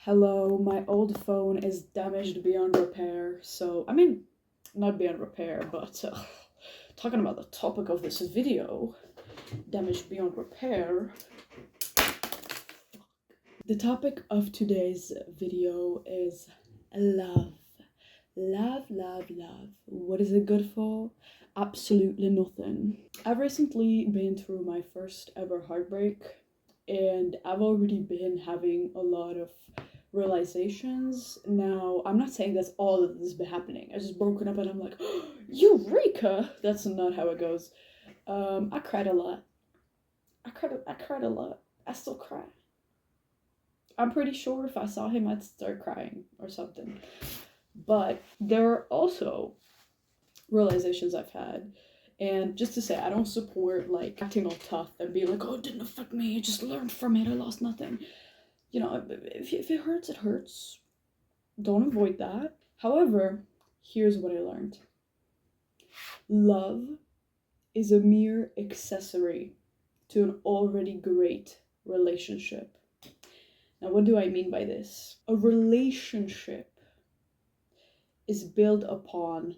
Hello, my old phone is damaged beyond repair. Not beyond repair, but talking about the topic of this video, damaged beyond repair. The topic of today's video is love. Love, love, love. What is it good for? Absolutely nothing. I've recently been through my first ever heartbreak, and I've already been having a lot of realizations. Now, I'm not saying that's all that has been happening. I just broken up and I'm like, oh, Eureka! That's not how it goes. I cried a lot. I cried a lot. I still cry. I'm pretty sure if I saw him, I'd start crying or something. But there are also realizations I've had. And just to say, I don't support like acting all tough and being like, oh, it didn't affect me. I just learned from it. I lost nothing. You know, if it hurts, it hurts. Don't avoid that. However, here's what I learned. Love is a mere accessory to an already great relationship. Now, what do I mean by this? A relationship is built upon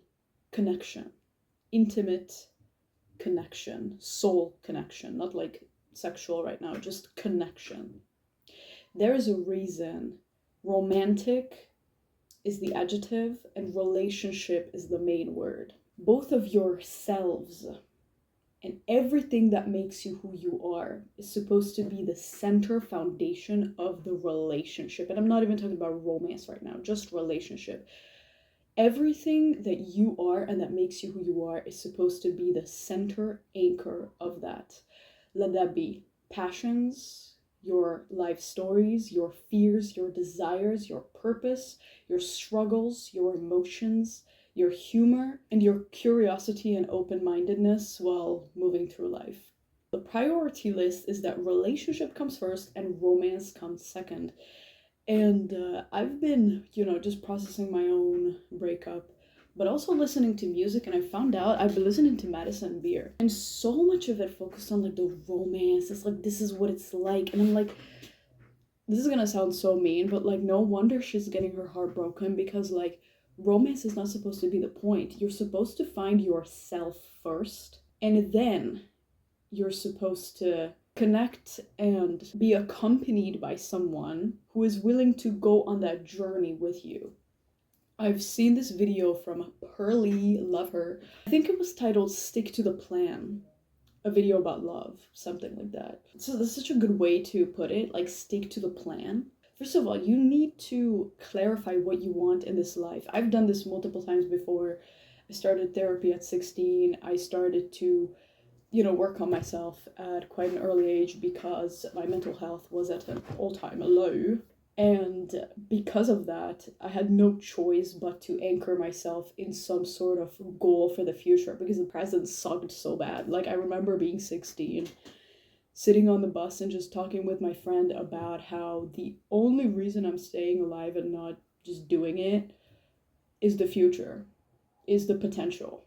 connection, intimate connection, soul connection, not like sexual right now, just connection. There is a reason romantic is the adjective and relationship is the main word. Both of yourselves and everything that makes you who you are is supposed to be the center foundation of the relationship. And I'm not even talking about romance right now, just relationship. Everything that you are and that makes you who you are is supposed to be the center anchor of that. Let that be passions, your life stories, your fears, your desires, your purpose, your struggles, your emotions, your humor, and your curiosity and open-mindedness while moving through life. The priority list is that relationship comes first and romance comes second. And I've been, just processing my own breakup, but also listening to music, and I found out I've been listening to Madison Beer, and so much of it focused on like the romance. It's like, this is what it's like, and I'm like, this is gonna sound so mean, but like, no wonder she's getting her heart broken, because like, romance is not supposed to be the point. You're supposed to find yourself first, and then you're supposed to connect and be accompanied by someone who is willing to go on that journey with you. I've seen this video from Pearly, love her. I think it was titled Stick to the Plan, a video about love, something like that. So that's such a good way to put it, like stick to the plan. First of all, you need to clarify what you want in this life. I've done this multiple times before. I started therapy at 16. I started to work on myself at quite an early age because my mental health was at an all-time low. And because of that, I had no choice but to anchor myself in some sort of goal for the future because the present sucked so bad. Like, I remember being 16, sitting on the bus and just talking with my friend about how the only reason I'm staying alive and not just doing it is the future, is the potential.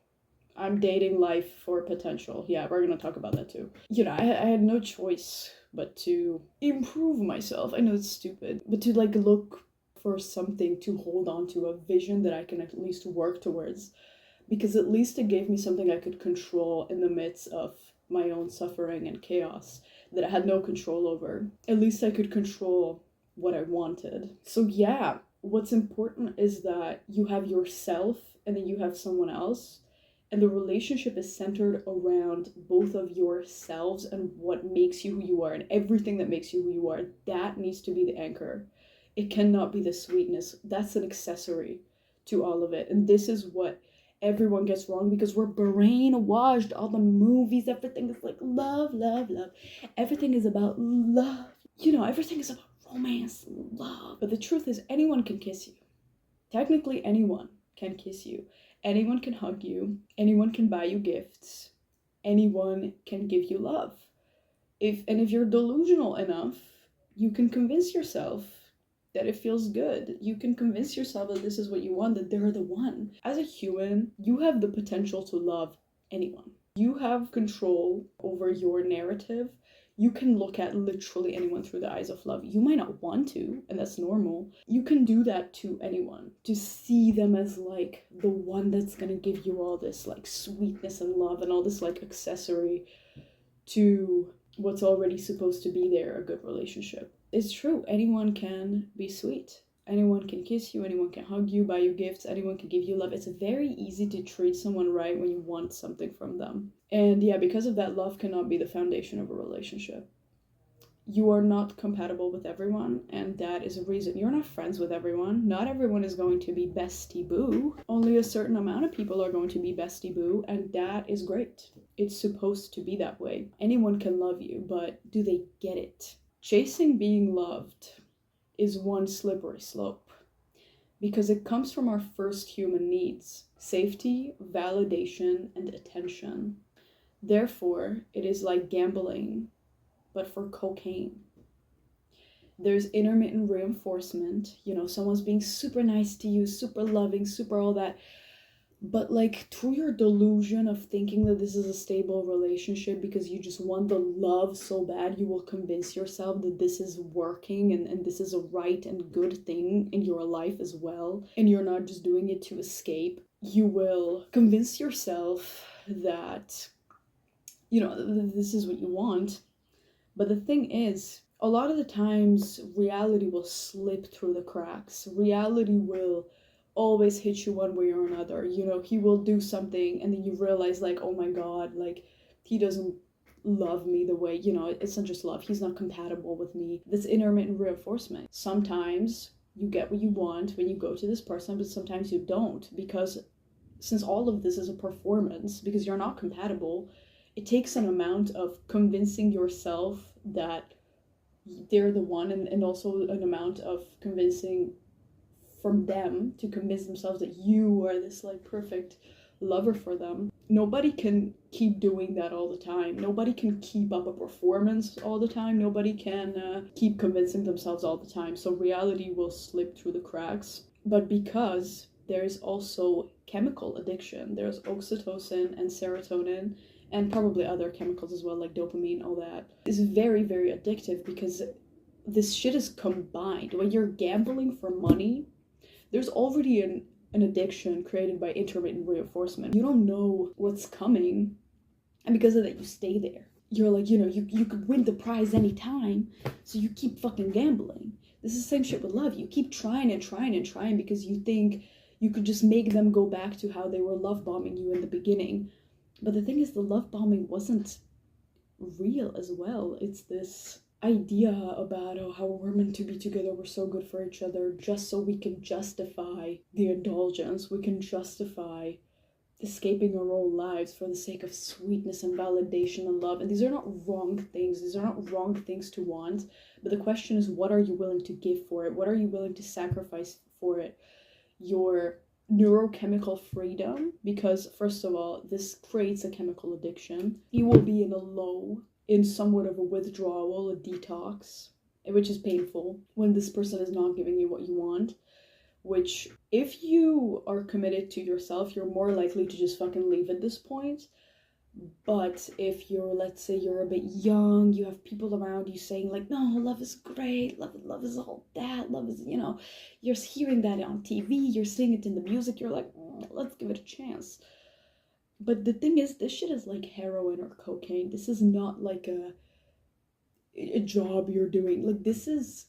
I'm dating life for potential. Yeah, we're gonna talk about that too. I had no choice but to improve myself. I know it's stupid, but to like look for something to hold on to, a vision that I can at least work towards, because at least it gave me something I could control in the midst of my own suffering and chaos that I had no control over. At least I could control what I wanted. So yeah, what's important is that you have yourself and then you have someone else. And the relationship is centered around both of yourselves and what makes you who you are and everything that makes you who you are. That needs to be the anchor. It cannot be the sweetness. That's an accessory to all of it. And this is what everyone gets wrong because we're brainwashed. All the movies, everything is like love, love, love. Everything is about love. Everything is about romance, love. But the truth is, anyone can kiss you. Technically, anyone can kiss you. Anyone can hug you. Anyone can buy you gifts. Anyone can give you love. If you're delusional enough, you can convince yourself that it feels good. You can convince yourself that this is what you want, that they're the one. As a human, you have the potential to love anyone. You have control over your narrative. You can look at literally anyone through the eyes of love. You might not want to, and that's normal. You can do that to anyone, to see them as like the one that's gonna give you all this like sweetness and love and all this like accessory to what's already supposed to be there, a good relationship. It's true, anyone can be sweet. Anyone can kiss you, anyone can hug you, buy you gifts, anyone can give you love. It's very easy to treat someone right when you want something from them. And yeah, because of that, love cannot be the foundation of a relationship. You are not compatible with everyone, and that is a reason. You're not friends with everyone. Not everyone is going to be bestie boo. Only a certain amount of people are going to be bestie boo, and that is great. It's supposed to be that way. Anyone can love you, but do they get it? Chasing being loved is one slippery slope because it comes from our first human needs: safety, validation, and attention. Therefore, it is like gambling, but for cocaine. There's intermittent reinforcement, someone's being super nice to you, super loving, super all that. But like through your delusion of thinking that this is a stable relationship because you just want the love so bad, you will convince yourself that this is working and this is a right and good thing in your life as well. And you're not just doing it to escape. You will convince yourself that, this is what you want. But the thing is, a lot of the times reality will slip through the cracks. Reality will always hit you one way or another. He will do something and then you realize like, oh my god, like he doesn't love me the way, it's not just love, he's not compatible with me. That's intermittent reinforcement. Sometimes you get what you want when you go to this person, but sometimes you don't, because since all of this is a performance, because you're not compatible, it takes an amount of convincing yourself that they're the one, and also an amount of convincing from them to convince themselves that you are this like perfect lover for them. Nobody can keep doing that all the time. Nobody can keep up a performance all the time. Nobody can keep convincing themselves all the time. So reality will slip through the cracks. But because there's also chemical addiction, there's oxytocin and serotonin and probably other chemicals as well, like dopamine, all that. It's very, very addictive because this shit is combined. When you're gambling for money, there's already an addiction created by intermittent reinforcement. You don't know what's coming, and because of that, you stay there. You're like, you could win the prize anytime, so you keep fucking gambling. This is the same shit with love. You keep trying and trying and trying because you think you could just make them go back to how they were love bombing you in the beginning. But the thing is, the love bombing wasn't real as well. It's this idea about how we're meant to be together, we're so good for each other, just so we can justify the indulgence, we can justify escaping our own lives for the sake of sweetness and validation and love. And these are not wrong things, these are not wrong things to want, but the question is, what are you willing to give for it? What are you willing to sacrifice for it? Your neurochemical freedom, because first of all, this creates a chemical addiction. You will be in somewhat of a withdrawal, a detox, which is painful when this person is not giving you what you want, which if you are committed to yourself, you're more likely to just fucking leave at this point. But if let's say you're a bit young, you have people around you saying like, no, love is great, love is all that, love is, you're hearing that on TV, you're seeing it in the music, you're like, let's give it a chance. But the thing is, this shit is like heroin or cocaine. This is not like a job you're doing. Like, this is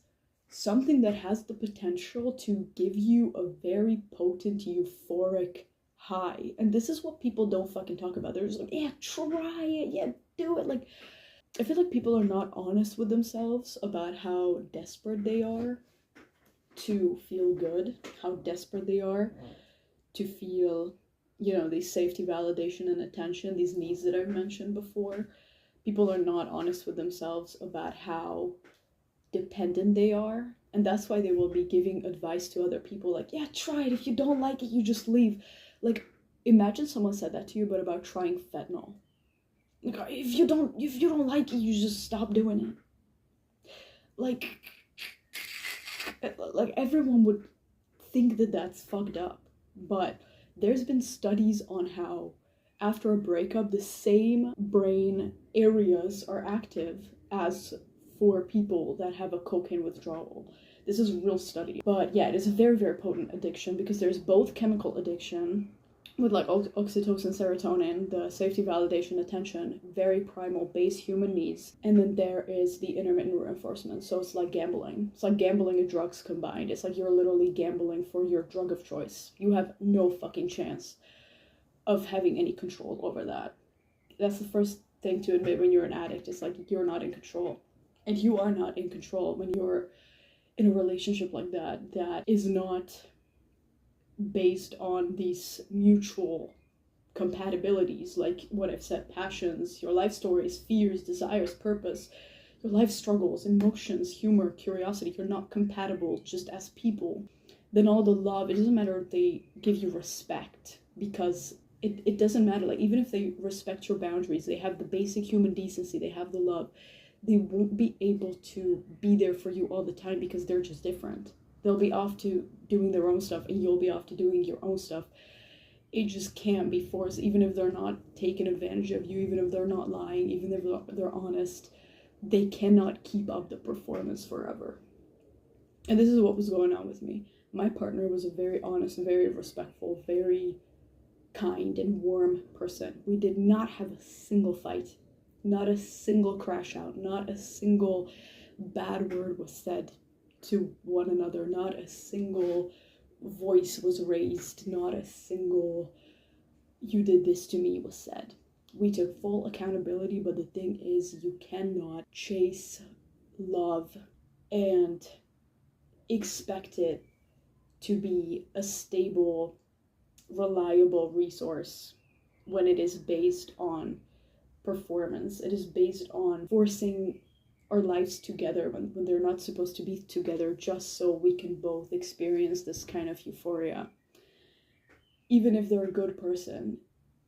something that has the potential to give you a very potent, euphoric high. And this is what people don't fucking talk about. They're just like, yeah, try it, yeah, do it. Like, I feel like people are not honest with themselves about how desperate they are to feel good, how desperate they are to feel, these safety, validation, and attention, these needs that I've mentioned before. People are not honest with themselves about how dependent they are, and that's why they will be giving advice to other people like, yeah, try it, if you don't like it, you just leave. Like, imagine someone said that to you, but about trying fentanyl. Like, if you don't like it, you just stop doing it. Like everyone would think that that's fucked up, but there's been studies on how after a breakup, the same brain areas are active as for people that have a cocaine withdrawal. This is real study. But yeah, it is a very, very potent addiction because there's both chemical addiction with like oxytocin, serotonin, the safety, validation, attention, very primal base human needs. And then there is the intermittent reinforcement. So it's like gambling. It's like gambling and drugs combined. It's like you're literally gambling for your drug of choice. You have no fucking chance of having any control over that. That's the first thing to admit when you're an addict. It's like you're not in control. And you are not in control when you're in a relationship like that that is not based on these mutual compatibilities, like what I've said, passions, your life stories, fears, desires, purpose, your life struggles, emotions, humor, curiosity. You're not compatible just as people. Then all the love, it doesn't matter if they give you respect, because it doesn't matter. Like, even if they respect your boundaries, they have the basic human decency, they have the love, they won't be able to be there for you all the time because they're just different. They'll be off to doing their own stuff and you'll be off to doing your own stuff. It just can't be forced, even if they're not taking advantage of you, even if they're not lying, even if they're honest. They cannot keep up the performance forever. And this is what was going on with me. My partner was a very honest, very respectful, very kind and warm person. We did not have a single fight, not a single crash out, not a single bad word was said to one another, not a single voice was raised, not a single "you did this to me" was said. We took full accountability, but the thing is, you cannot chase love and expect it to be a stable, reliable resource when it is based on performance. It is based on forcing our lives together when they're not supposed to be together, just so we can both experience this kind of euphoria. Even if they're a good person,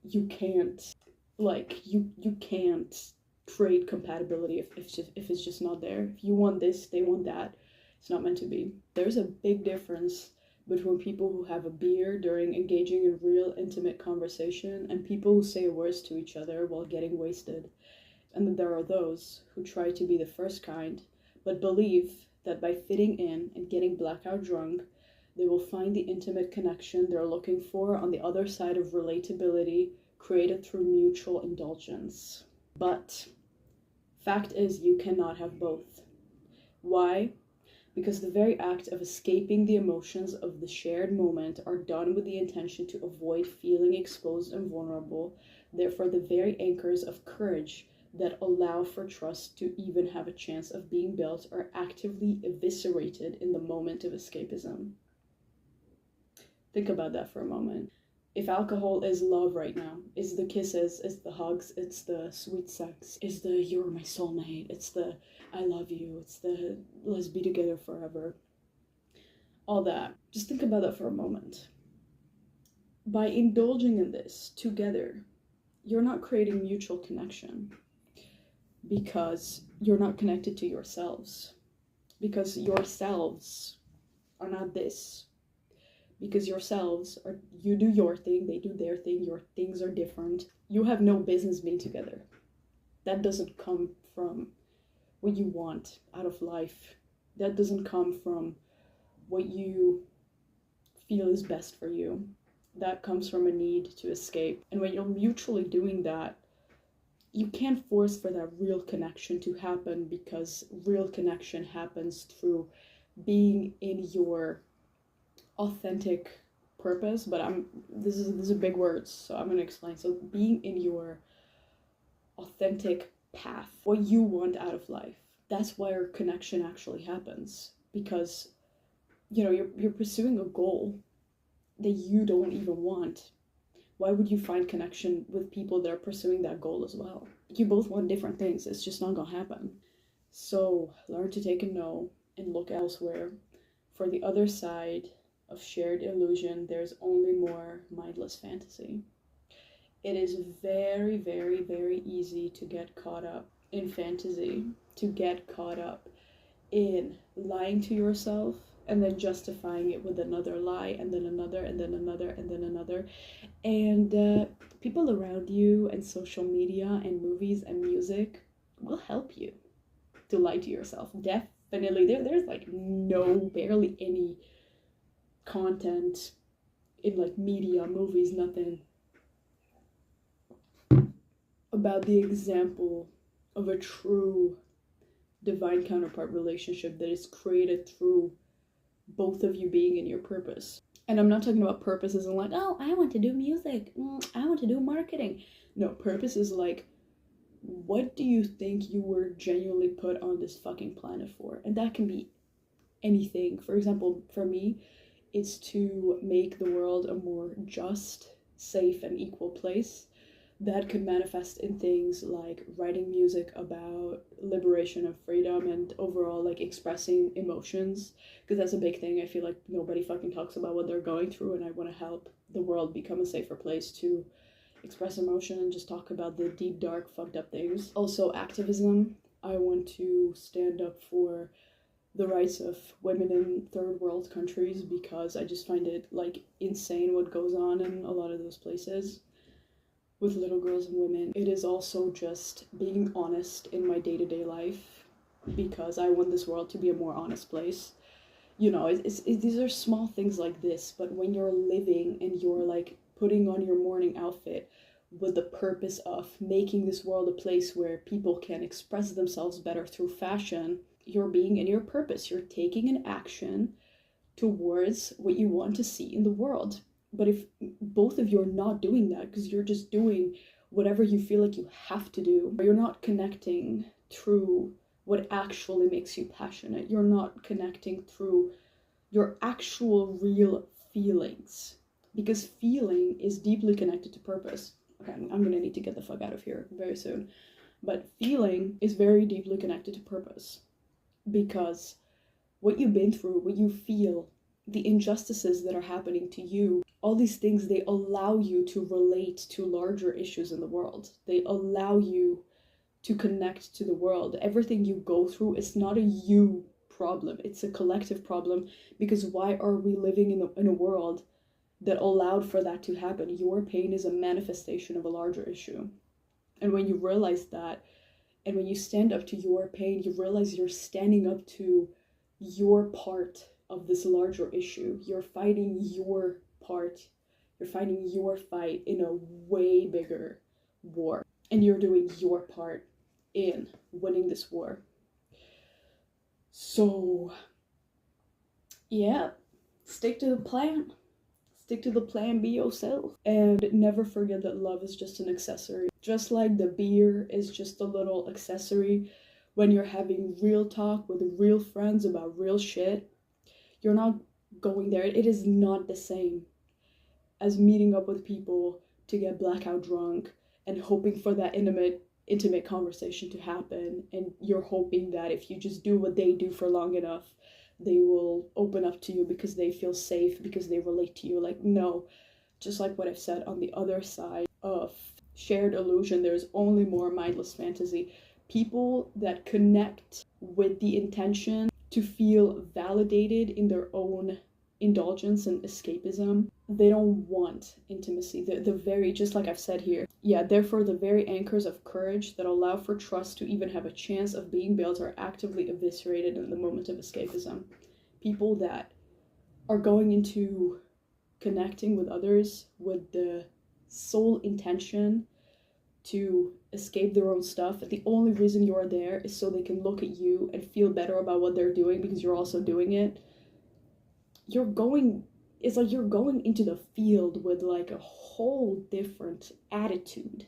you can't, like, you can't trade compatibility if it's just not there. If you want this, they want that. It's not meant to be. There's a big difference between people who have a beer during engaging in real intimate conversation and people who say words to each other while getting wasted. And then there are those who try to be the first kind, but believe that by fitting in and getting blackout drunk, they will find the intimate connection they're looking for on the other side of relatability created through mutual indulgence. But fact is, you cannot have both. Why? Because the very act of escaping the emotions of the shared moment are done with the intention to avoid feeling exposed and vulnerable. Therefore, the very anchors of courage that allow for trust to even have a chance of being built are actively eviscerated in the moment of escapism. Think about that for a moment. If alcohol is love right now, is the kisses, it's the hugs, it's the sweet sex, it's the "you're my soulmate," it's the "I love you," it's the "let's be together forever," all that. Just think about that for a moment. By indulging in this together, you're not creating mutual connection because you're not connected to yourselves. Because yourselves are not this. Because yourselves are, you do your thing, they do their thing, your things are different. You have no business being together. That doesn't come from what you want out of life. That doesn't come from what you feel is best for you. That comes from a need to escape. And when you're mutually doing that, you can't force for that real connection to happen, because real connection happens through being in your authentic purpose. But this is big words, so I'm going to explain. So being in your authentic path, what you want out of life, that's where connection actually happens. Because you're pursuing a goal that you don't even want. Why would you find connection with people that are pursuing that goal as well? You both want different things. It's just not gonna happen. So learn to take a no and look elsewhere. For the other side of shared illusion, there's only more mindless fantasy. It is very, very, very easy to get caught up in fantasy, to get caught up in lying to yourself and then justifying it with another lie, and then another, and then another, and then another. And people around you and social media and movies and music will help you. to lie to yourself. Definitely. There's like barely any content in like media, movies, nothing about the example of a true divine counterpart relationship that is created through both of you being in your purpose. And I'm not talking about purpose as in like, oh, I want to do music, I want to do marketing. No, purpose is like, what do you think you were genuinely put on this fucking planet for? And that can be anything. For example, for me, it's to make the world a more just, safe, and equal place. That could manifest in things like writing music about liberation and freedom and overall like expressing emotions, because that's a big thing. I feel like nobody fucking talks about what they're going through, and I want to help the world become a safer place to express emotion and just talk about the deep, dark, fucked up things. Also, activism. I want to stand up for the rights of women in third world countries, because I just find it like insane what goes on in a lot of those places with little girls and women. It is also just being honest in my day-to-day life, because I want this world to be a more honest place. You know, these are small things like this, but when you're living and you're like putting on your morning outfit with the purpose of making this world a place where people can express themselves better through fashion, you're being in your purpose. You're taking an action towards what you want to see in the world. But if both of you are not doing that because you're just doing whatever you feel like you have to do, or you're not connecting through what actually makes you passionate, you're not connecting through your actual real feelings, because feeling is deeply connected to purpose. Okay, I'm gonna need to get the fuck out of here very soon. But feeling is very deeply connected to purpose, because what you've been through, what you feel, the injustices that are happening to you, all these things, they allow you to relate to larger issues in the world. They allow you to connect to the world. Everything you go through is not a you problem, it's a collective problem, because why are we living in a world that allowed for that to happen? Your pain is a manifestation of a larger issue. And when you realize that, and when you stand up to your pain, you realize you're standing up to your part of this larger issue. You're fighting your part. You're fighting your fight in a way bigger war. And you're doing your part in winning this war. So, yeah, stick to the plan. Stick to the plan, be yourself. And never forget that love is just an accessory. Just like the beer is just a little accessory when you're having real talk with real friends about real shit. You're not going there. It is not the same as meeting up with people to get blackout drunk and hoping for that intimate conversation to happen. And you're hoping that if you just do what they do for long enough, they will open up to you because they feel safe, because they relate to you. Like, no, just like what I've said, on the other side of shared illusion, there's only more mindless fantasy. People that connect with the intention to feel validated in their own indulgence and escapism, they don't want intimacy. The very, just like I've said here, yeah, therefore the very anchors of courage that allow for trust to even have a chance of being built are actively eviscerated in the moment of escapism. People that are going into connecting with others with the sole intention to escape their own stuff, and the only reason you are there is so they can look at you and feel better about what they're doing because you're also doing it. It's like you're going into the field with like a whole different attitude.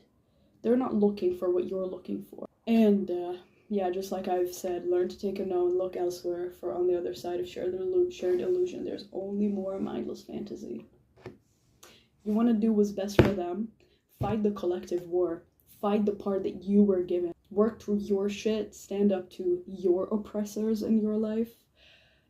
They're not looking for what you're looking for. And yeah, just like I've said, learn to take a no and look elsewhere, for on the other side of shared illusion, there's only more mindless fantasy. You want to do what's best for them. Fight the collective war. Fight the part that you were given. Work through your shit. Stand up to your oppressors in your life.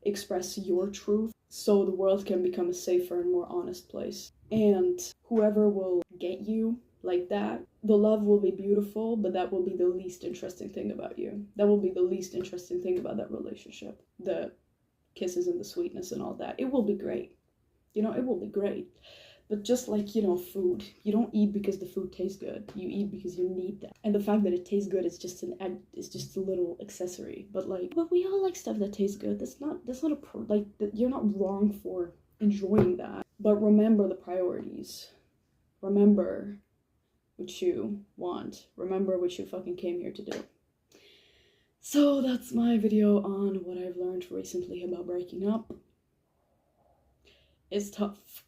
Express your truth so the world can become a safer and more honest place. And whoever will get you like that, the love will be beautiful, but that will be the least interesting thing about you. That will be the least interesting thing about that relationship. The kisses and the sweetness and all that. It will be great. You know, it will be great. But just like, you know, food, you don't eat because the food tastes good. You eat because you need that. And the fact that it tastes good is just a little accessory. But like, but we all like stuff that tastes good. That's not you're not wrong for enjoying that. But remember the priorities. Remember what you want. Remember what you fucking came here to do. So that's my video on what I've learned recently about breaking up. It's tough.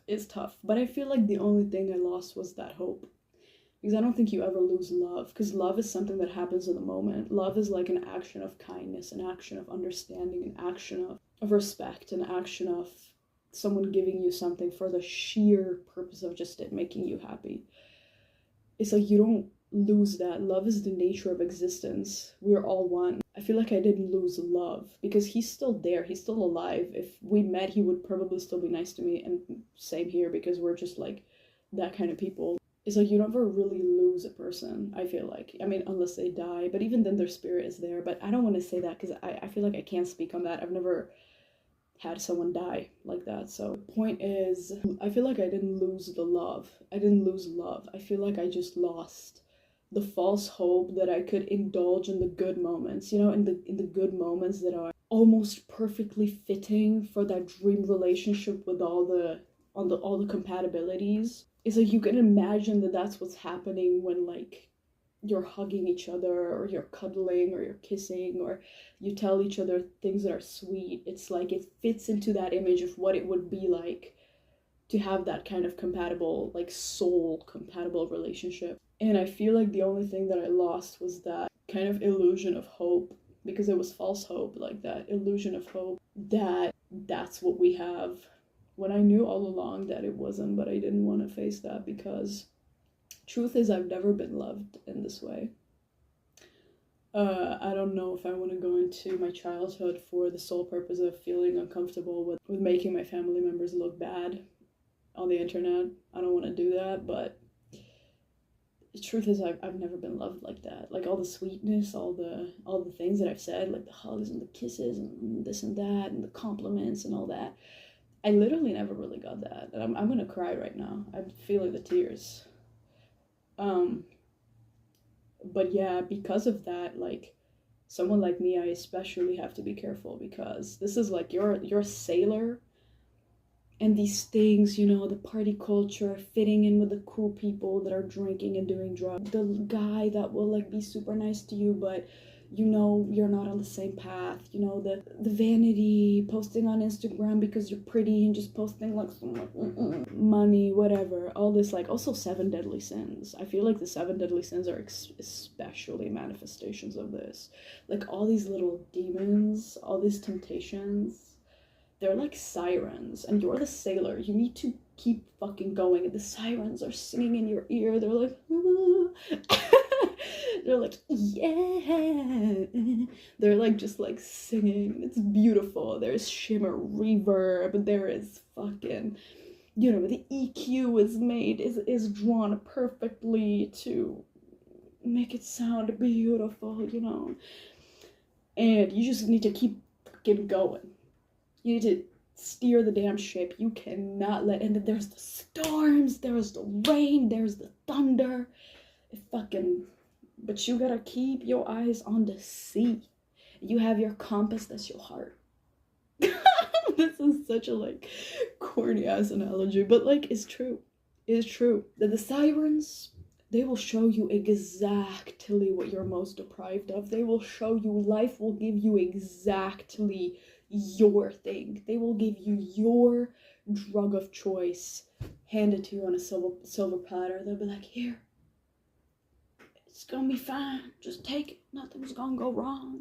It's tough, but I feel like the only thing I lost was that hope, because I don't think you ever lose love, because love is something that happens in the moment. Love is like an action of kindness, an action of understanding, an action of respect, an action of someone giving you something for the sheer purpose of just it making you happy. It's like you don't lose that. Love is the nature of existence. We're all one. I feel like I didn't lose love because he's still there. He's still alive. If we met, he would probably still be nice to me, and same here, because we're just like that kind of people. It's like you never really lose a person, I feel like. I mean, unless they die, but even then their spirit is there. But I don't want to say that because I feel like I can't speak on that. I've never had someone die like that. So the point is, I feel like I didn't lose the love. I didn't lose love. I feel like I just lost the false hope that I could indulge in the good moments, you know, in the good moments that are almost perfectly fitting for that dream relationship with all the compatibilities. It's like you can imagine that that's what's happening when like you're hugging each other, or you're cuddling, or you're kissing, or you tell each other things that are sweet. It's like it fits into that image of what it would be like to have that kind of compatible, like soul compatible relationship. And I feel like the only thing that I lost was that kind of illusion of hope, because it was false hope, like that illusion of hope that that's what we have, when I knew all along that it wasn't. But I didn't want to face that, because truth is I've never been loved in this way. I don't know if I want to go into my childhood for the sole purpose of feeling uncomfortable with making my family members look bad on the internet. I don't want to do that, but the truth is I've never been loved like that. Like all the sweetness, all the things that I've said, like the hugs and the kisses and this and that and the compliments and all that, I literally never really got that. And I'm gonna cry right now. I'm feeling the tears. But yeah, because of that, like someone like me, I especially have to be careful, because this is like you're a sailor. And these things, you know, the party culture, fitting in with the cool people that are drinking and doing drugs. The guy that will like be super nice to you, but you know you're not on the same path. You know, the vanity, posting on Instagram because you're pretty and just posting like some like money, whatever. All this, like also 7 deadly sins. I feel like the 7 deadly sins are especially manifestations of this. Like all these little demons, all these temptations. They're like sirens, and you're the sailor. You need to keep fucking going, and the sirens are singing in your ear. They're like, they're like, yeah. They're like just like singing. It's beautiful. There's shimmer, reverb. There is fucking, you know, the EQ is drawn perfectly to make it sound beautiful, you know. And you just need to keep fucking going. You need to steer the damn ship. You cannot let, and then there's the storms, there's the rain, there's the thunder. But you gotta keep your eyes on the sea. You have your compass, that's your heart. This is such a like corny ass analogy, but like it's true. It's true that the sirens, they will show you exactly what you're most deprived of. They will show you, life will give you exactly your thing. They will give you your drug of choice, hand it to you on a silver platter. They'll be like, here, it's gonna be fine, just take it, nothing's gonna go wrong.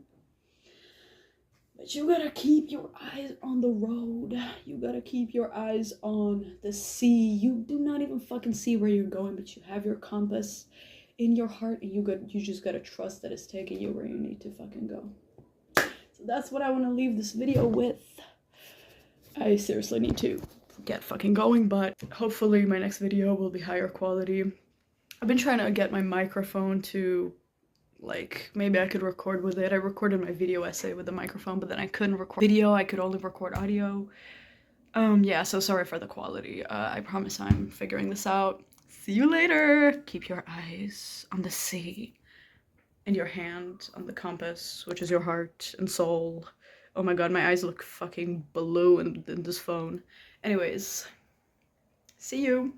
But you gotta keep your eyes on the road. You gotta keep your eyes on the sea. You do not even fucking see where you're going, but you have your compass in your heart, and you just gotta trust that it's taking you where you need to fucking go. So that's what I want to leave this video with. I seriously need to get fucking going, but hopefully my next video will be higher quality. I've been trying to get my microphone to, like, maybe I could record with it. I recorded my video essay with the microphone, but then I couldn't record video. I could only record audio. Yeah, so sorry for the quality. I promise I'm figuring this out. See you later. Keep your eyes on the sea and your hand on the compass, which is your heart and soul. Oh my god, my eyes look fucking blue in this phone. Anyways, see you.